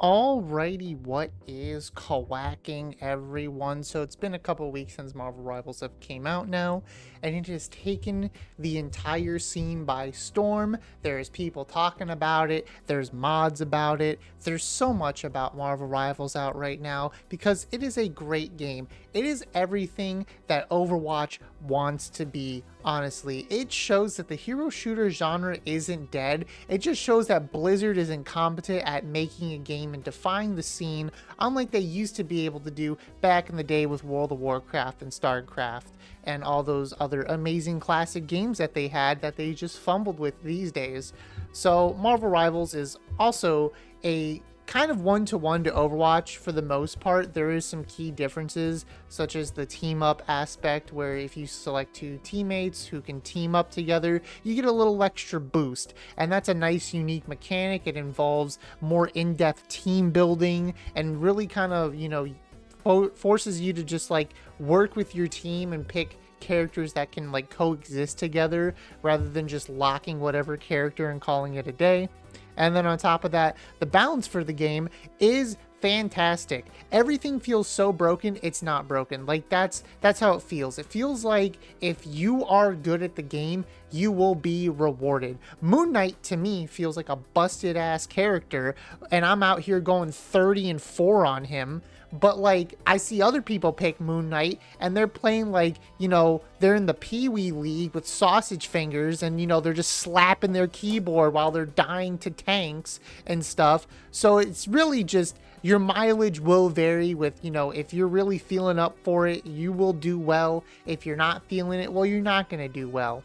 Alrighty, what is quacking, everyone? So it's been a couple weeks since Marvel Rivals have came out now, and it has taken the entire scene by storm. There's people talking about it, there's mods about it, there's so much about Marvel Rivals out right now because it is a great game. It is everything that Overwatch wants to be, honestly. It shows that the hero shooter genre isn't dead. It just shows that Blizzard is incompetent at making a game and defying the scene, unlike they used to be able to do back in the day with World of Warcraft and StarCraft and all those other amazing classic games that they had that they just fumbled with these days. So Marvel Rivals is also a kind of one-to-one to Overwatch for the most part. There is some key differences, such as the team up aspect, where if you select two teammates who can team up together, you get a little extra boost, and that's a nice unique mechanic. It involves more in-depth team building and really kind of, forces you to just like work with your team and pick characters that can like coexist together rather than just locking whatever character and calling it a day. And then on top of that, the balance for the game is fantastic. Everything feels so broken, it's not broken. Like that's how it feels. It feels like if you are good at the game, you will be rewarded. Moon Knight to me feels like a busted ass character, and I'm out here going 30-4 on him. But like I see other people pick Moon Knight and they're playing like, they're in the Pee Wee League with sausage fingers and they're just slapping their keyboard while they're dying to tanks and stuff. So it's really just your mileage will vary with, if you're really feeling up for it, you will do well. If you're not feeling it, well, you're not going to do well.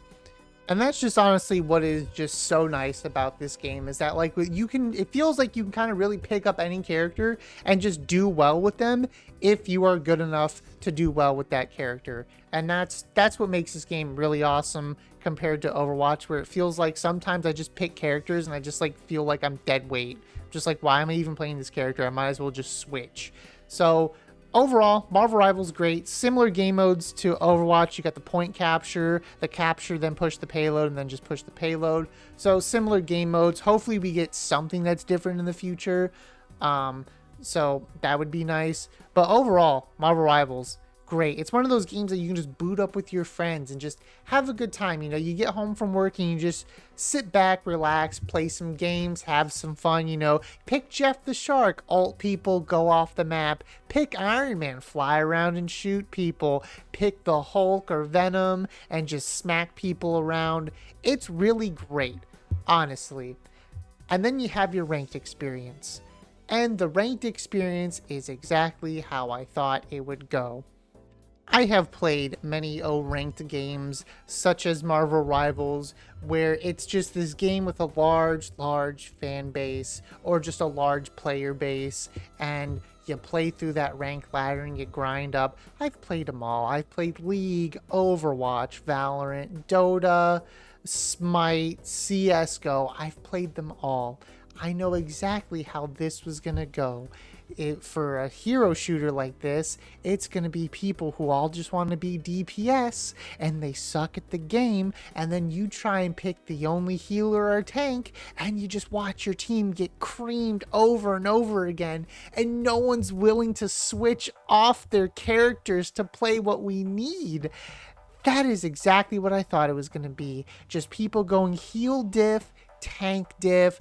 And that's just honestly what is just so nice about this game, is that like it feels like you can kind of really pick up any character and just do well with them if you are good enough to do well with that character. And that's what makes this game really awesome compared to Overwatch, where it feels like sometimes I just pick characters and I just like feel like I'm dead weight. Just like, why am I even playing this character? I might as well just switch. So overall, Marvel Rivals great. Similar game modes to Overwatch. You got the point capture, the capture, then push the payload, and then just push the payload. So similar game modes. Hopefully we get something that's different in the future. So that would be nice. But overall, Marvel Rivals, great. It's one of those games that you can just boot up with your friends and just have a good time. You get home from work and you just sit back, relax, play some games, have some fun. Pick Jeff the Shark, ult people, go off the map. Pick Iron Man, fly around and shoot people. Pick the Hulk or Venom and just smack people around. It's really great, honestly. And then you have your ranked experience. And the ranked experience is exactly how I thought it would go. I have played many ranked games, such as Marvel Rivals, where it's just this game with a large fan base, or just a large player base, and you play through that rank ladder and you grind up. I've played them all. I've played League, Overwatch, Valorant, Dota, Smite, CSGO. I've played them all. I know exactly how this was gonna go. For a hero shooter like this, it's going to be people who all just want to be DPS and they suck at the game, and then you try and pick the only healer or tank and you just watch your team get creamed over and over again, and no one's willing to switch off their characters to play what we need. That is exactly what I thought it was going to be. Just people going heal diff, tank diff,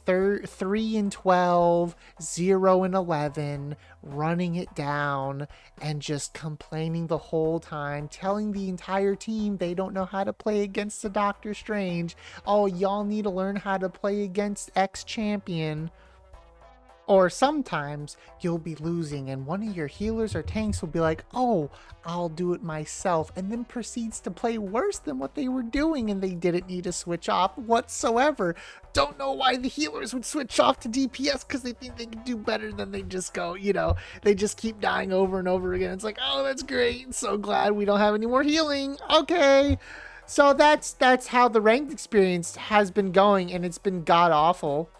3-12, 0-11, running it down and just complaining the whole time, telling the entire team they don't know how to play against the Doctor Strange. Oh, y'all need to learn how to play against X champion. Or sometimes you'll be losing and one of your healers or tanks will be like, oh, I'll do it myself, and then proceeds to play worse than what they were doing, and they didn't need to switch off whatsoever. Don't know why the healers would switch off to DPS, because they think they can do better than they just go, they just keep dying over and over again. It's like, oh, that's great. So glad we don't have any more healing. Okay. So that's how the ranked experience has been going, and it's been god awful.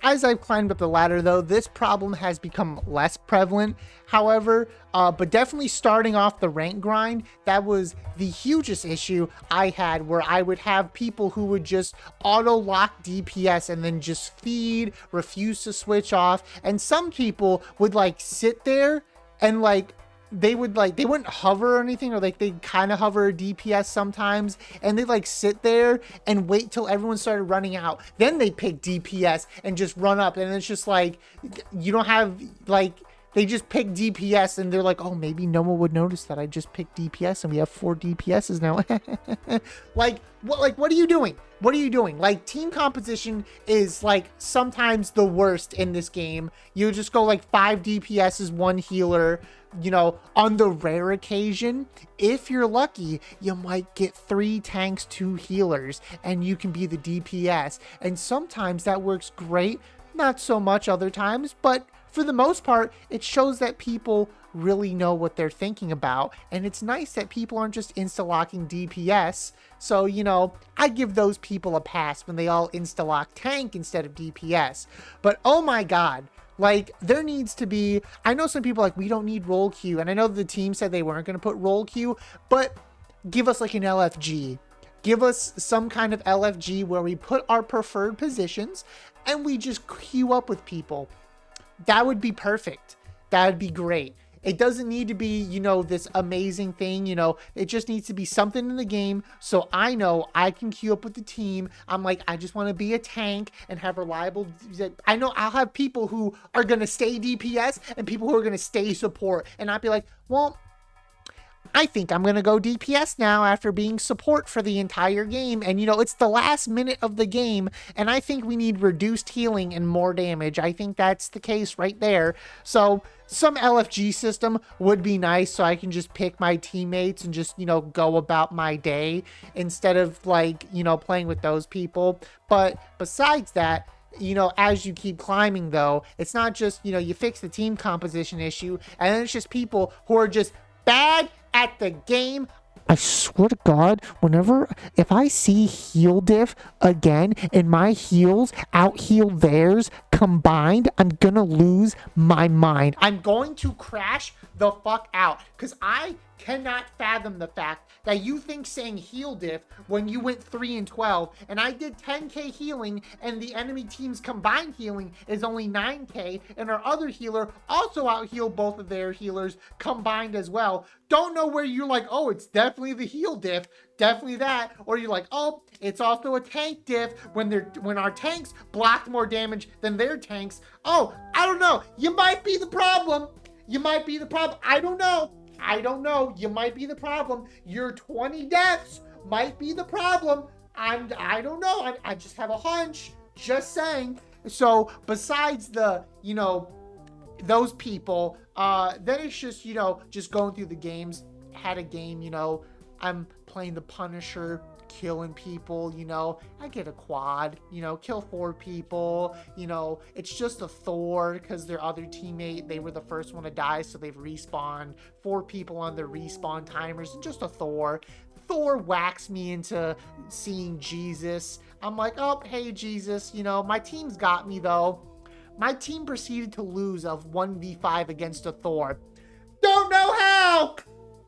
As I've climbed up the ladder, though, this problem has become less prevalent. However, but definitely starting off the rank grind, that was the hugest issue I had, where I would have people who would just auto lock DPS and then just feed, refuse to switch off. And some people would like sit there and like they wouldn't hover or anything, or like they kind of hover DPS sometimes, and they like sit there and wait till everyone started running out, then they pick DPS and just run up. And it's just like, you don't have like, they just pick DPS and they're like, oh, maybe no one would notice that I just picked DPS and we have 4 DPSs now. Like what are you doing? What are you doing? Like, team composition is like sometimes the worst in this game. You just go like 5 DPSs, 1 healer. You know, on the rare occasion, if you're lucky, you might get 3 tanks, 2 healers, and you can be the DPS. And sometimes that works great, not so much other times, but for the most part, it shows that people really know what they're thinking about. And it's nice that people aren't just insta-locking DPS. So, you know, I give those people a pass when they all insta-lock tank instead of DPS. But oh my god. Like, there needs to be, I know some people like, we don't need roll queue, and I know the team said they weren't going to put roll queue, but give us like an LFG. Give us some kind of LFG where we put our preferred positions and we just queue up with people. That would be perfect. That would be great. It doesn't need to be, you know, this amazing thing, you know, it just needs to be something in the game so I know I can queue up with the team. I'm like, I just want to be a tank and have reliable, I know I'll have people who are going to stay DPS and people who are going to stay support, and not be like, well, I think I'm going to go DPS now after being support for the entire game. And, you know, it's the last minute of the game, and I think we need reduced healing and more damage. I think that's the case right there. So some LFG system would be nice, so I can just pick my teammates and just, you know, go about my day instead of, like, you know, playing with those people. But besides that, you know, as you keep climbing, though, it's not just, you know, you fix the team composition issue, and then it's just people who are just bad at the game. I swear to God, if I see heal diff again and my heals out heal theirs combined, I'm gonna lose my mind. I'm going to crash the fuck out, because I cannot fathom the fact that you think saying heal diff when you went 3 and 12 and I did 10k healing and the enemy team's combined healing is only 9k and our other healer also out healed both of their healers combined as well. Don't know where you're like, oh, it's definitely the heal diff, definitely that, or you're like, oh, it's also a tank diff when our tanks blocked more damage than their tanks. Oh, I don't know. You might be the problem. You might be the problem. I don't know. You might be the problem. Your 20 deaths might be the problem. I don't know. I just have a hunch. Just saying. So besides the, you know, those people, then it's just, you know, just going through the games. Had a game, you know, I'm playing the Punisher, killing people, you know, I get a quad, you know, kill 4 people, you know, it's just a Thor because their other teammate, they were the first one to die, so they've respawned 4 people on their respawn timers, and just a Thor whacks me into seeing Jesus. I'm like, oh, hey, Jesus, you know, my team's got me, though. My team proceeded to lose of 1v5 against a Thor. Don't know how!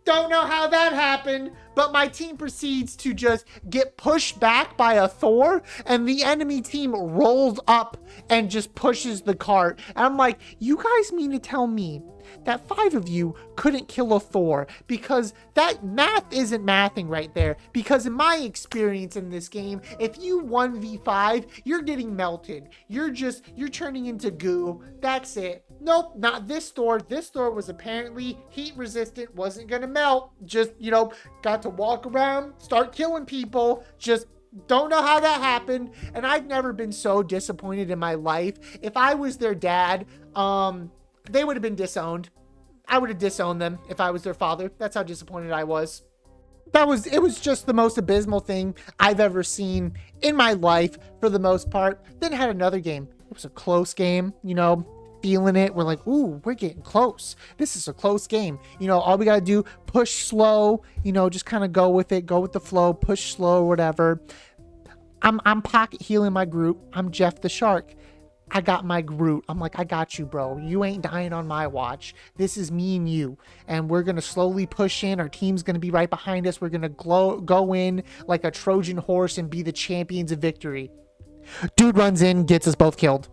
Don't know how that happened, but my team proceeds to just get pushed back by a Thor, and the enemy team rolls up and just pushes the cart. And I'm like, you guys mean to tell me that 5 of you couldn't kill a Thor? Because that math isn't mathing right there. Because in my experience in this game, if you 1v5, you're getting melted. You're turning into goo. That's it. Nope, not this Thor. This Thor was apparently heat resistant, wasn't gonna melt. Just, you know, got to walk around, start killing people. Just don't know how that happened. And I've never been so disappointed in my life. If I was their dad, they would have been disowned. I would have disowned them if I was their father. That's how disappointed I was. It was just the most abysmal thing I've ever seen in my life for the most part. Then had another game. It was a close game, you know, feeling it. We're like, ooh, we're getting close. This is a close game. You know, all we got to do, push slow, you know, just kind of go with it, go with the flow, push slow, whatever. I'm pocket healing my group. I'm Jeff the Shark. I got my Groot. I'm like, I got you, bro. You ain't dying on my watch. This is me and you. And we're going to slowly push in. Our team's going to be right behind us. We're going to go in like a Trojan horse and be the champions of victory. Dude runs in, gets us both killed.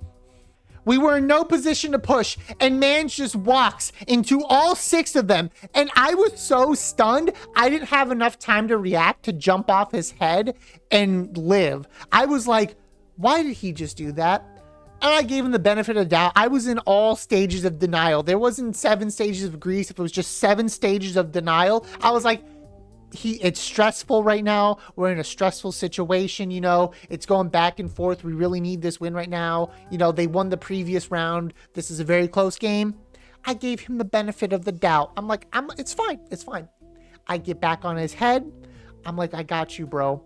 We were in no position to push, and Mans just walks into all 6 of them. And I was so stunned, I didn't have enough time to react to jump off his head and live. I was like, why did he just do that? And I gave him the benefit of the doubt. I was in all stages of denial. There wasn't 7 stages of grief. If it was just 7 stages of denial, I was like, it's stressful right now. We're in a stressful situation, you know. It's going back and forth. We really need this win right now. You know, they won the previous round. This is a very close game. I gave him the benefit of the doubt. I'm like, it's fine. It's fine. I get back on his head. I'm like, I got you, bro.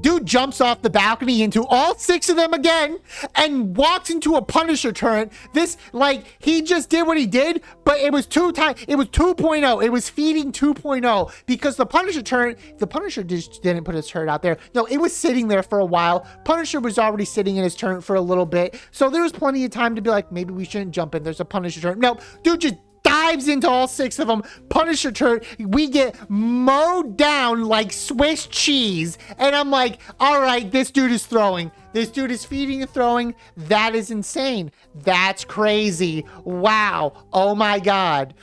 Dude jumps off the balcony into all 6 of them again and walks into a Punisher turret. This, like, he just did what he did, but it was 2.0. It was feeding 2.0 because the Punisher just didn't put his turret out there. No, it was sitting there for a while. Punisher was already sitting in his turret for a little bit. So there was plenty of time to be like, maybe we shouldn't jump in. There's a Punisher turret. No, dude just dives into all 6 of them. Punisher turret. We get mowed down like Swiss cheese. And I'm like, all right, this dude is throwing. This dude is feeding and throwing. That is insane. That's crazy. Wow. Oh my God.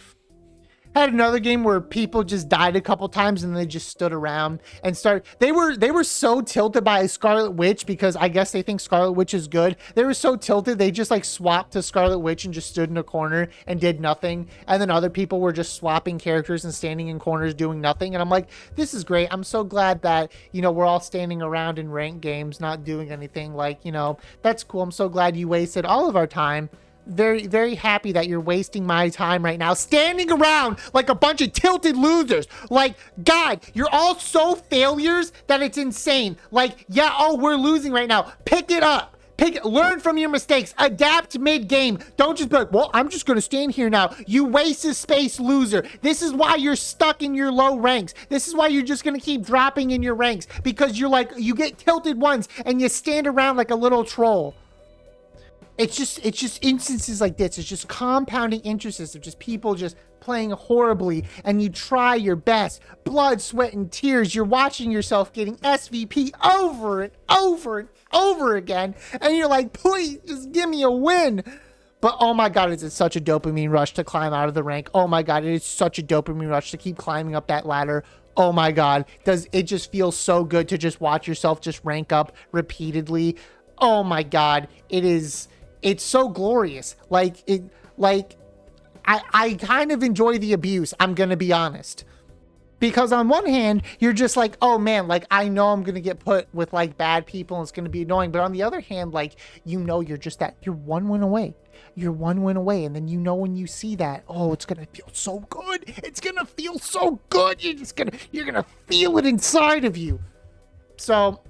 Had another game where people just died a couple times and they just stood around and they were so tilted by Scarlet Witch because I guess they think Scarlet Witch is good. They were so tilted they just like swapped to Scarlet Witch and just stood in a corner and did nothing. And then other people were just swapping characters and standing in corners doing nothing. And I'm like, this is great. I'm so glad that, you know, we're all standing around in ranked games not doing anything. Like, you know, that's cool. I'm so glad you wasted all of our time. Very, very happy that you're wasting my time right now standing around like a bunch of tilted losers. Like, God, you're all so failures that it's insane. Like, yeah, oh, we're losing right now. Pick it up. Learn from your mistakes. Adapt mid-game. Don't just be like, well, I'm just going to stand here now. You wasted space, loser. This is why you're stuck in your low ranks. This is why you're just going to keep dropping in your ranks because you're like, you get tilted once and you stand around like a little troll. It's just instances like this. It's just compounding instances of just people just playing horribly, and you try your best, blood, sweat, and tears. You're watching yourself getting SVP over and over and over again, and you're like, please, just give me a win. But oh my God, it's such a dopamine rush to climb out of the rank. Oh my God, it is such a dopamine rush to keep climbing up that ladder. Oh my God, does it just feel so good to just watch yourself just rank up repeatedly? Oh my God, it's so glorious. I kind of enjoy the abuse. I'm going to be honest. Because on one hand, you're just like, oh man, like I know I'm going to get put with like bad people and it's going to be annoying. But on the other hand, like, you know, you're 1 win away. You're 1 win away. And then, you know, when you see that, oh, it's going to feel so good. It's going to feel so good. You're going to feel it inside of you. So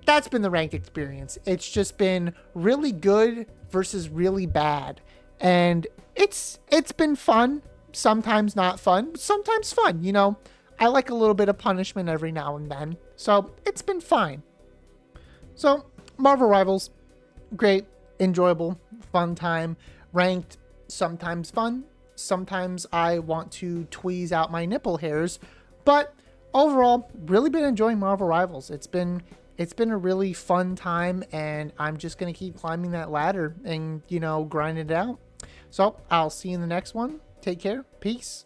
that's been the ranked experience. It's just been really good versus really bad, and it's been fun, sometimes not fun, but sometimes fun. You know, I like a little bit of punishment every now and then, so it's been fine. So Marvel Rivals, great, enjoyable, fun time. Ranked, sometimes fun, sometimes I want to tweeze out my nipple hairs, but overall really been enjoying Marvel Rivals. It's been a really fun time, and I'm just going to keep climbing that ladder and, you know, grinding it out. So I'll see you in the next one. Take care. Peace.